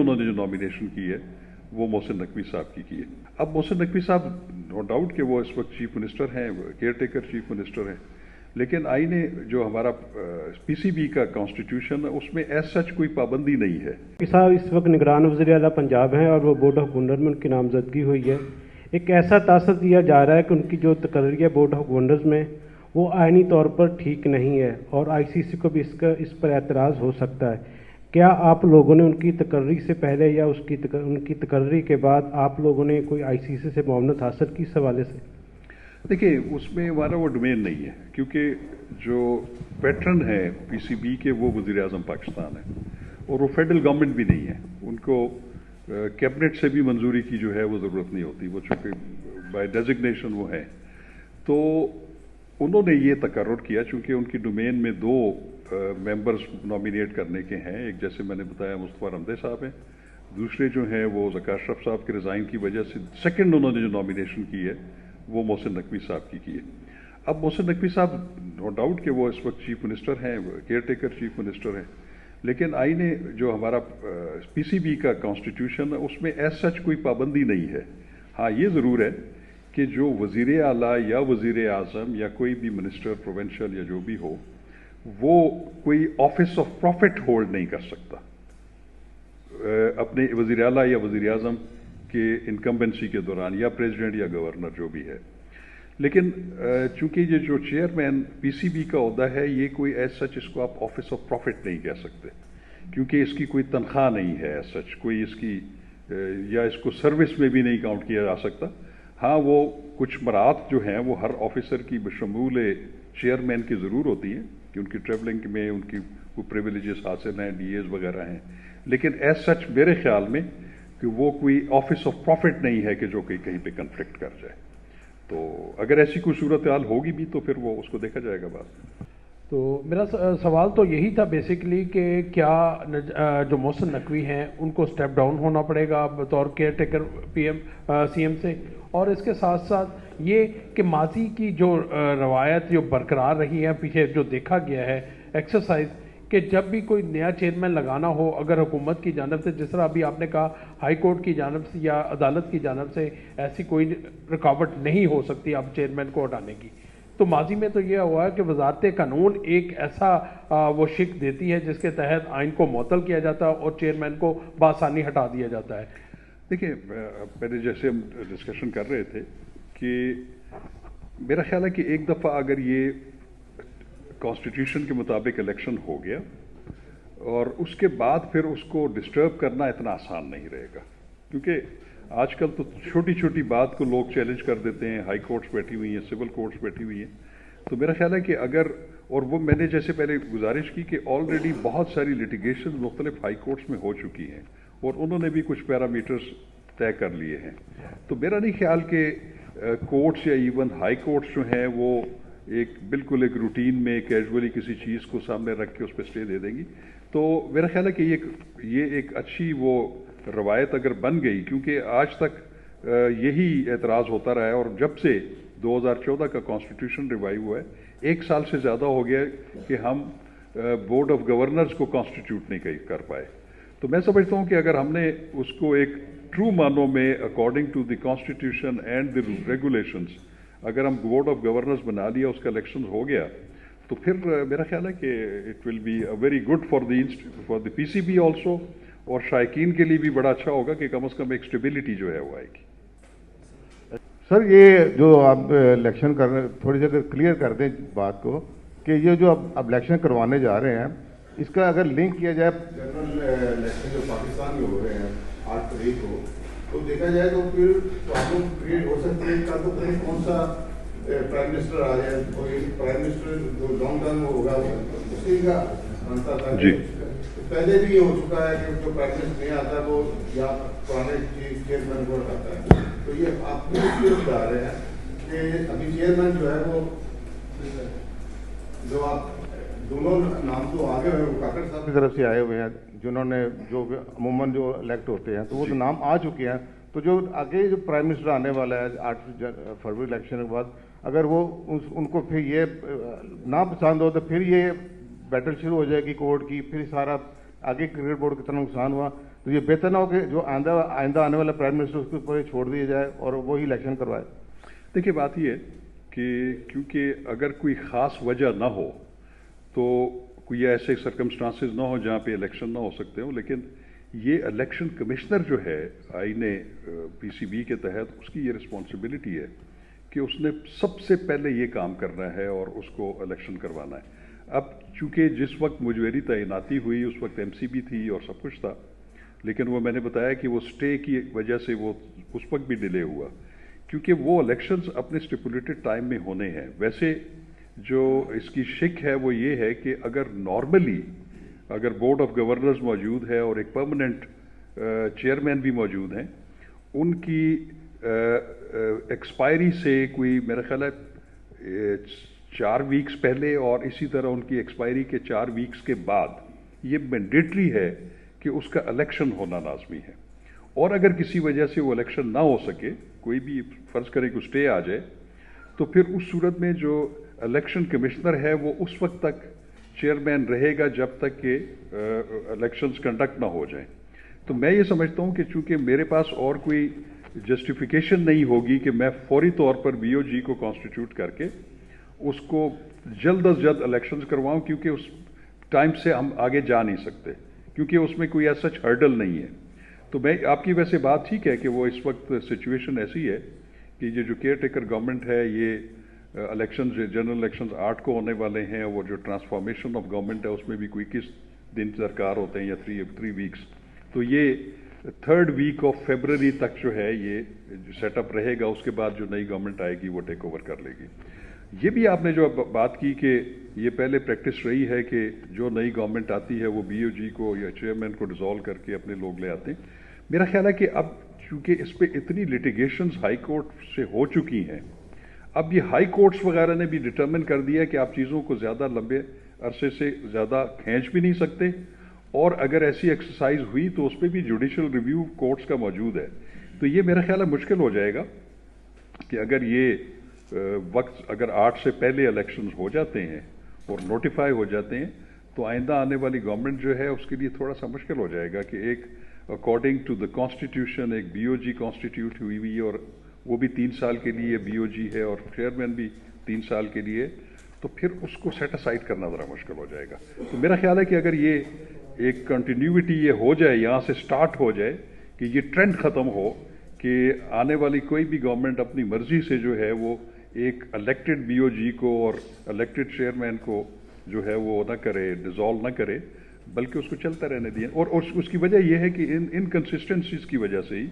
उन्होंने जो नॉमिनेशन की है वो मोहसिन नकवी साहब की है। अब मोहसिन नकवी साहब नो डाउट कि वो इस वक्त चीफ मिनिस्टर हैं, केयर टेकर चीफ मिनिस्टर हैं, लेकिन आईने जो हमारा पीसीबी का कॉन्स्टिट्यूशन है उसमें एज सच कोई पाबंदी नहीं है। साहब इस वक्त निगरान वज़ीर आला पंजाब हैं और वो बोर्ड ऑफ गवर्नर में उनकी नामजदगी हुई है। एक ऐसा तासर दिया जा रहा है कि उनकी जो तकर्री है बोर्ड ऑफ गवर्नर्स में वो आइनी तौर पर ठीक नहीं है और आईसीसी को भी इस पर एतराज़ हो सकता है। क्या आप लोगों ने उनकी तकर्री से पहले या उनकी तकर्री के बाद आप लोगों ने कोई आईसीसी से मामलत हासिल की इस हवाले से? देखिए, उसमें हमारा वो डोमेन नहीं है, क्योंकि जो पैटर्न है पीसीबी के वो वज़ीर आज़म पाकिस्तान है और वो फेडरल गवर्नमेंट भी नहीं है। उनको कैबिनेट से भी मंजूरी की जो है वो ज़रूरत नहीं होती, वो चूँकि बाय डेजिग्नेशन वो है। तो उन्होंने ये तकर्रुर किया, चूँकि उनकी डोमेन में दो मेंबर्स नॉमिनेट करने के हैं। एक जैसे मैंने बताया मुस्तफ़ा रमदे साहब हैं, दूसरे जो हैं वो ज़का अशरफ साहब के रिज़ाइन की वजह से सेकंड उन्होंने जो नॉमिनेशन की है वो मोहसिन नकवी साहब की है। अब मोहसिन नकवी साहब नो डाउट कि वो इस वक्त चीफ मिनिस्टर हैं, केयर टेकर चीफ मिनिस्टर हैं, लेकिन आईने जो हमारा पीसीबी का कॉन्स्टिट्यूशन है उसमें एज सच कोई पाबंदी नहीं है। हाँ, ये ज़रूर है कि जो वज़ीर आला या वज़ीर आज़म या कोई भी मिनिस्टर प्रोविंशियल या जो भी हो, वो कोई ऑफिस ऑफ प्रॉफिट होल्ड नहीं कर सकता अपने वज़ीर आला या वज़ीर आज़म के इनकम्बेंसी के दौरान, या प्रेसिडेंट या गवर्नर जो भी है। लेकिन चूंकि ये जो चेयरमैन पीसीबी का ओहदा है, ये कोई एज सच इसको आप ऑफिस ऑफ प्रॉफिट नहीं कह सकते, क्योंकि इसकी कोई तनख्वाह नहीं है एज सच, कोई इसकी या इसको सर्विस में भी नहीं काउंट किया जा सकता। हाँ, वो कुछ मराहत जो हैं वो हर ऑफिसर की बशमूल चेयरमैन की ज़रूर होती है कि उनकी ट्रेवलिंग में उनकी वो प्रिविलेजेस हासिल हैं, डीएज वगैरह हैं, लेकिन एज सच मेरे ख्याल में कि वो कोई ऑफिस ऑफ प्रॉफिट नहीं है कि जो कि कहीं पे कन्फ्लिक्ट कर जाए। तो अगर ऐसी कोई सूरत हाल होगी भी तो फिर वो उसको देखा जाएगा बाद में। तो मेरा सवाल तो यही था बेसिकली कि क्या जो मोहसिन नकवी हैं उनको स्टेप डाउन होना पड़ेगा बतौर केयर टेकर पीएम सीएम से, और इसके साथ साथ ये कि माजी की जो रवायत जो बरकरार रही है, पीछे जो देखा गया है एक्सरसाइज कि जब भी कोई नया चेयरमैन लगाना हो, अगर हुकूमत की जानब से, जिस तरह अभी आपने कहा हाई कोर्ट की जानब से या अदालत की जानब से ऐसी कोई रुकावट नहीं हो सकती अब चेयरमैन को हटाने की, तो माजी में तो यह हुआ है कि वजारत कानून एक ऐसा वो शिक देती है जिसके तहत आइन को मुअत्तल किया जाता है और चेयरमैन को बासानी हटा दिया जाता है। देखिए, पहले जैसे हम डिस्कशन कर रहे थे कि मेरा ख्याल है कि एक दफ़ा अगर ये कॉन्स्टिट्यूशन के मुताबिक इलेक्शन हो गया और उसके बाद फिर उसको डिस्टर्ब करना इतना आसान नहीं रहेगा, क्योंकि आजकल तो छोटी छोटी बात को लोग चैलेंज कर देते हैं। हाई कोर्ट्स बैठी हुई हैं, सिविल कोर्ट्स बैठी हुई हैं। तो मेरा ख्याल है कि अगर, और वो मैंने जैसे पहले गुजारिश की कि ऑलरेडी बहुत सारी लिटिगेशन मुख्तलिफ हाई कोर्ट्स में हो चुकी हैं और उन्होंने भी कुछ पैरामीटर्स तय कर लिए हैं। तो मेरा नहीं ख्याल कि कोर्ट्स या इवन हाई कोर्ट्स जो हैं वो बिल्कुल एक रूटीन में कैजुअली किसी चीज़ को सामने रख के उस पर स्टे दे देंगी। तो मेरा ख्याल है कि ये एक अच्छी वो रवायत अगर बन गई, क्योंकि आज तक यही एतराज़ होता रहा है और जब से 2014 का कॉन्स्टिट्यूशन रिवाइव हुआ है, 1 साल से ज़्यादा हो गया कि हम बोर्ड ऑफ गवर्नर्स को कॉन्स्टिट्यूट नहीं कर पाए। तो मैं समझता हूँ कि अगर हमने उसको एक ट्रू मानों में according to the constitution and the regulations अगर हम बोर्ड ऑफ गवर्नर्स बना लिया, उसका इलेक्शन हो गया, तो फिर मेरा ख्याल है कि it will be very good for the PCB also, और शायकीन के लिए भी बड़ा अच्छा होगा कि कम से कम एक स्टेबिलिटी जो है वो आएगी। सर, ये जो आप इलेक्शन कर रहे हैं, थोड़ी सी अगर क्लियर कर दें बात को कि ये जो अब इलेक्शन करवाने जा रहे हैं, इसका अगर लिंक किया जाए जनरल इलेक्शन जो पाकिस्तान में हो रहे हैं 8 तारीख को, तो देखा जाए तो फिर प्रॉब्लम क्रिएट हो सकती है। कल तो कहीं कौन सा प्राइम मिनिस्टर आ जाए, और ये प्राइम मिनिस्टर जो लॉन्ग टर्म होगा उसी का बनता था। पहले भी ये हो चुका है कि जो प्राइम मिनिस्टर नहीं आता वो या पुराने चेयरमैन को हटाता है। तो ये आप क्लियर बता रहे हैं कि अभी चेयरमैन जो है वो जो आप दोनों नाम तो आगे हुए वो काकड़ साहब की तरफ से आए हुए हैं, जिन्होंने जो अमूमन जो इलेक्ट होते हैं तो वो तो नाम आ चुके हैं। तो जो आगे जो प्राइम मिनिस्टर आने वाला है 8 फरवरी इलेक्शन के बाद, अगर वो उनको फिर ये ना पसंद हो तो फिर ये बैटल शुरू हो जाएगी कोर्ट की, फिर सारा आगे क्रिकेट बोर्ड कितना नुकसान हुआ। تو یہ بہتر نہ ہو کہ جو آئندہ آنے والا پرائم منسٹر اس کے اوپر چھوڑ دیا جائے اور وہی الیکشن کروائے؟ دیکھیے بات یہ ہے کہ کیونکہ اگر کوئی خاص وجہ نہ ہو تو کوئی ایسے سرکمسٹانسز نہ ہو جہاں پہ الیکشن نہ ہو سکتے ہوں، لیکن یہ الیکشن کمشنر جو ہے آئین پی سی بی کے تحت اس کی یہ رسپانسبلٹی ہے کہ اس نے سب سے پہلے یہ کام کرنا ہے اور اس کو الیکشن کروانا ہے۔ اب چونکہ جس وقت مجھ میری تعیناتی ہوئی اس وقت ایم سی بی تھی اور سب کچھ تھا، لیکن وہ میں نے بتایا کہ وہ سٹے کی وجہ سے وہ اس وقت بھی ڈیلے ہوا کیونکہ وہ الیکشنز اپنے اسٹیپولیٹڈ ٹائم میں ہونے ہیں۔ ویسے جو اس کی شک ہے وہ یہ ہے کہ اگر نارملی اگر بورڈ آف گورنرز موجود ہے اور ایک پرماننٹ چیئرمین بھی موجود ہیں، ان کی ایکسپائری سے کوئی میرا خیال ہے 4 ویکس پہلے اور اسی طرح ان کی ایکسپائری کے 4 ویکس کے بعد یہ مینڈیٹری ہے کہ اس کا الیکشن ہونا لازمی ہے۔ اور اگر کسی وجہ سے وہ الیکشن نہ ہو سکے، کوئی بھی فرض کرے کہ اسٹے آ جائے، تو پھر اس صورت میں جو الیکشن کمشنر ہے وہ اس وقت تک چیئرمین رہے گا جب تک کہ الیکشنز کنڈکٹ نہ ہو جائیں۔ تو میں یہ سمجھتا ہوں کہ چونکہ میرے پاس اور کوئی جسٹیفیکیشن نہیں ہوگی کہ میں فوری طور پر بی او جی کو کانسٹیٹیوٹ کر کے اس کو جلد از جلد الیکشنز کرواؤں، کیونکہ اس ٹائم سے ہم آگے جا نہیں سکتے، کیونکہ اس میں کوئی ایسا ہرڈل نہیں ہے۔ تو میں آپ کی ویسے بات ٹھیک ہے کہ وہ اس وقت سچویشن ایسی ہے کہ یہ جو کیئر ٹیکر گورنمنٹ ہے، یہ الیکشنز جنرل الیکشنز 8 کو ہونے والے ہیں، وہ جو ٹرانسفارمیشن آف گورنمنٹ ہے اس میں بھی کوئی 21 دن درکار ہوتے ہیں یا 3 ویکس، تو یہ 3rd ویک آف فیبرری تک جو ہے یہ سیٹ اپ رہے گا۔ اس کے بعد جو نئی گورنمنٹ آئے گی وہ ٹیک اوور کر لے گی۔ یہ بھی آپ نے جو بات کی کہ یہ پہلے پریکٹس رہی ہے کہ جو نئی گورنمنٹ آتی ہے وہ بی او جی کو یا چیئرمین کو ڈیزالو کر کے اپنے لوگ لے آتے ہیں۔ میرا خیال ہے کہ اب چونکہ اس پہ اتنی لیٹیگیشنز ہائی کورٹ سے ہو چکی ہیں، اب یہ ہائی کورٹس وغیرہ نے بھی ڈٹرمن کر دیا کہ آپ چیزوں کو زیادہ لمبے عرصے سے زیادہ کھینچ بھی نہیں سکتے، اور اگر ایسی ایکسرسائز ہوئی تو اس پہ بھی جوڈیشل ریویو کورٹس کا موجود ہے۔ تو یہ میرا خیال ہے مشکل ہو جائے گا کہ اگر یہ وقت اگر 8 سے پہلے الیکشنز ہو جاتے ہیں اور نوٹیفائی ہو جاتے ہیں تو آئندہ آنے والی گورنمنٹ جو ہے اس کے لیے تھوڑا سا مشکل ہو جائے گا کہ ایک اکارڈنگ ٹو دا کانسٹیٹیوشن ایک بی او جی کانسٹیٹیوٹ ہوئی ہوئی اور وہ بھی 3 سال کے لیے بی او جی ہے اور چیئرمین بھی 3 سال کے لیے، تو پھر اس کو سیٹ اسائڈ کرنا ذرا مشکل ہو جائے گا۔ تو میرا خیال ہے کہ اگر یہ ایک کنٹینیوٹی یہ ہو جائے، یہاں سے سٹارٹ ہو جائے کہ یہ ٹرینڈ ختم ہو کہ آنے والی کوئی بھی گورنمنٹ اپنی مرضی سے جو ہے وہ ایک الیکٹڈ بی او جی کو اور الیکٹڈ چیئرمین کو جو ہے وہ نہ کرے، ڈیزالو نہ کرے، بلکہ اس کو چلتا رہنے دیں۔ اور اس کی وجہ یہ ہے کہ ان انکنسسٹنسیز کی وجہ سے ہی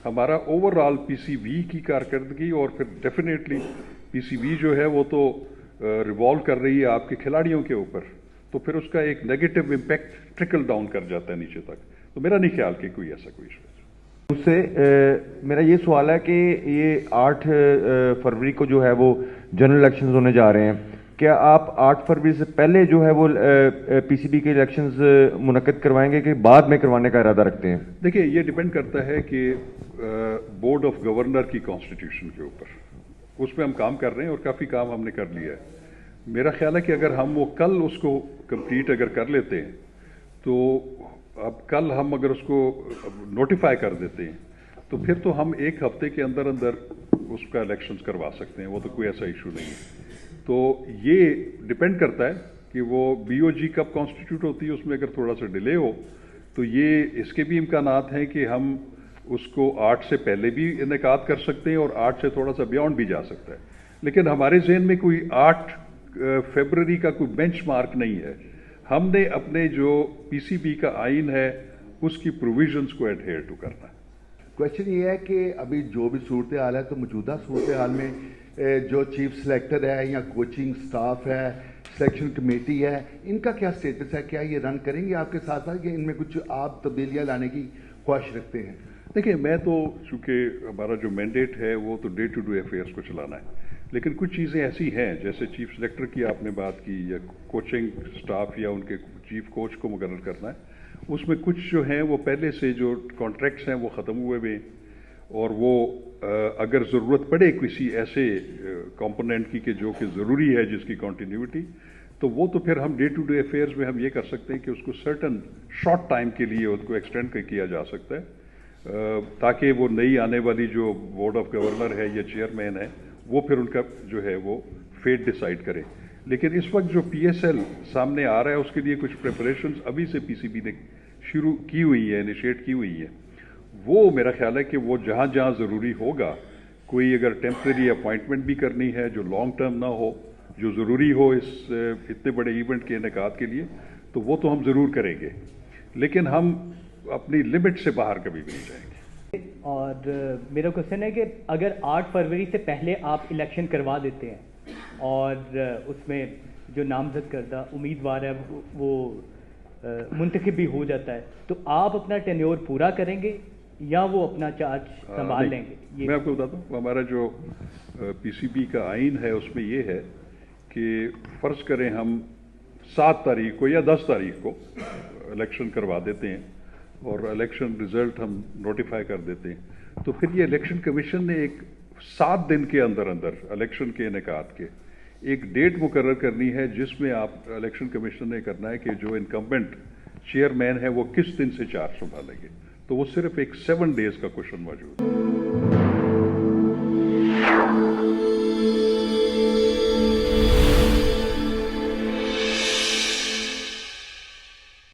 ہمارا اوور آل پی سی بی کی کارکردگی، اور پھر ڈیفینیٹلی پی سی بی جو ہے وہ تو ریوالو کر رہی ہے آپ کے کھلاڑیوں کے اوپر، تو پھر اس کا ایک نیگیٹو امپیکٹ ٹرکل ڈاؤن کر جاتا ہے نیچے تک۔ تو میرا نہیں خیال کہ کوئی ایسا کوئی ایشو ہے۔ اس سے میرا یہ سوال ہے کہ یہ 8 فروری کو جو ہے وہ جنرل الیکشنز ہونے جا رہے ہیں، کیا آپ 8 فروری سے پہلے جو ہے وہ پی سی بی کے الیکشنز منعقد کروائیں گے کہ بعد میں کروانے کا ارادہ رکھتے ہیں؟ دیکھیں یہ ڈیپینڈ کرتا ہے کہ بورڈ آف گورنر کی کانسٹیٹیوشن کے اوپر، اس پہ ہم کام کر رہے ہیں اور کافی کام ہم نے کر لیا ہے۔ میرا خیال ہے کہ اگر ہم وہ کل اس کو کمپلیٹ اگر کر لیتے ہیں تو اب کل ہم اگر اس کو نوٹیفائی کر دیتے ہیں تو پھر تو ہم 1 ہفتے کے اندر اس کا الیکشنز کروا سکتے ہیں، وہ تو کوئی ایسا ایشو نہیں ہے۔ تو یہ ڈیپینڈ کرتا ہے کہ وہ بی او جی کب کانسٹیٹیوٹ ہوتی ہے، اس میں اگر تھوڑا سا ڈیلے ہو تو یہ اس کے بھی امکانات ہیں کہ ہم اس کو 8 سے پہلے بھی انعقاد کر سکتے ہیں اور 8 سے تھوڑا سا بیونڈ بھی جا سکتا ہے، لیکن ہمارے ذہن میں کوئی 8 فیبرری کا کوئی بینچ مارک نہیں ہے۔ ہم نے اپنے جو پی سی بی کا آئین ہے اس کی پروویژنز کو ایڈہیئر ٹو کرنا ہے۔ کویشچن یہ ہے کہ ابھی جو بھی صورتحال ہے تو موجودہ صورتحال میں جو چیف سلیکٹر ہے یا کوچنگ سٹاف ہے، سلیکشن کمیٹی ہے، ان کا کیا سٹیٹس ہے؟ کیا یہ رن کریں گے آپ کے ساتھ ساتھ، کہ ان میں کچھ آپ تبدیلیاں لانے کی خواہش رکھتے ہیں؟ دیکھیں میں تو چونکہ ہمارا جو مینڈیٹ ہے وہ تو ڈے ٹو ڈے افیئرس کو چلانا ہے، لیکن کچھ چیزیں ایسی ہیں جیسے چیف سلیکٹر کی آپ نے بات کی، یا کوچنگ سٹاف یا ان کے چیف کوچ کو مقرر کرنا ہے، اس میں کچھ جو ہیں وہ پہلے سے جو کانٹریکٹس ہیں وہ ختم ہوئے ہوئے، اور وہ اگر ضرورت پڑے کسی ایسے کمپوننٹ کی کہ جو کہ ضروری ہے جس کی کنٹینیوٹی، तो वो तो फिर हम डे टू डे अफेयर्स में हम ये कर सकते हैं कि उसको सर्टन शॉर्ट टाइम के लिए उसको एक्सटेंड किया जा सकता है, ताकि वो नई आने वाली जो बोर्ड ऑफ गवर्नर है या चेयरमैन है वो फिर उनका जो है वो फेट डिसाइड करे। लेकिन इस वक्त जो PSL सामने आ रहा है उसके लिए कुछ प्रिपरेशंस अभी से PCB ने शुरू की हुई है, इनिशिएट की हुई है। वो मेरा ख्याल है कि वो जहाँ जहाँ ज़रूरी होगा, कोई अगर टेम्परेरी अपॉइंटमेंट भी करनी है जो लॉन्ग टर्म ना हो, जो ज़रूरी हो इस इतने बड़े इवेंट के इनेकाद के लिए, तो वो तो हम ज़रूर करेंगे, लेकिन हम अपनी लिमिट से बाहर कभी भी नहीं जाएंगे। और मेरा क्वेश्चन है कि अगर 8 फरवरी से पहले आप इलेक्शन करवा देते हैं और उसमें जो नामजद करदा उम्मीदवार है वो मुंतखब भी हो जाता है, तो आप अपना टेन्योर पूरा करेंगे या वो अपना चार्ज संभाल लेंगे? मैं आपको बताता हूँ, हमारा जो PCB का आइन है उसमें ये है कि फ़र्ज़ करें हम 7 तारीख को या 10 तारीख को इलेक्शन करवा देते हैं और इलेक्शन रिजल्ट हम नोटिफाई कर देते हैं, तो फिर ये इलेक्शन कमीशन ने एक 7 दिन के अंदर अंदर इलेक्शन के इनेकाद के एक डेट मुकर्रर करनी है, जिसमें आप इलेक्शन कमीशन ने करना है कि जो इनकम्बेंट चेयरमैन है वो किस दिन से चार्ज संभालेंगे। तो वो सिर्फ एक 7 डेज का क्वेश्चन मौजूद है।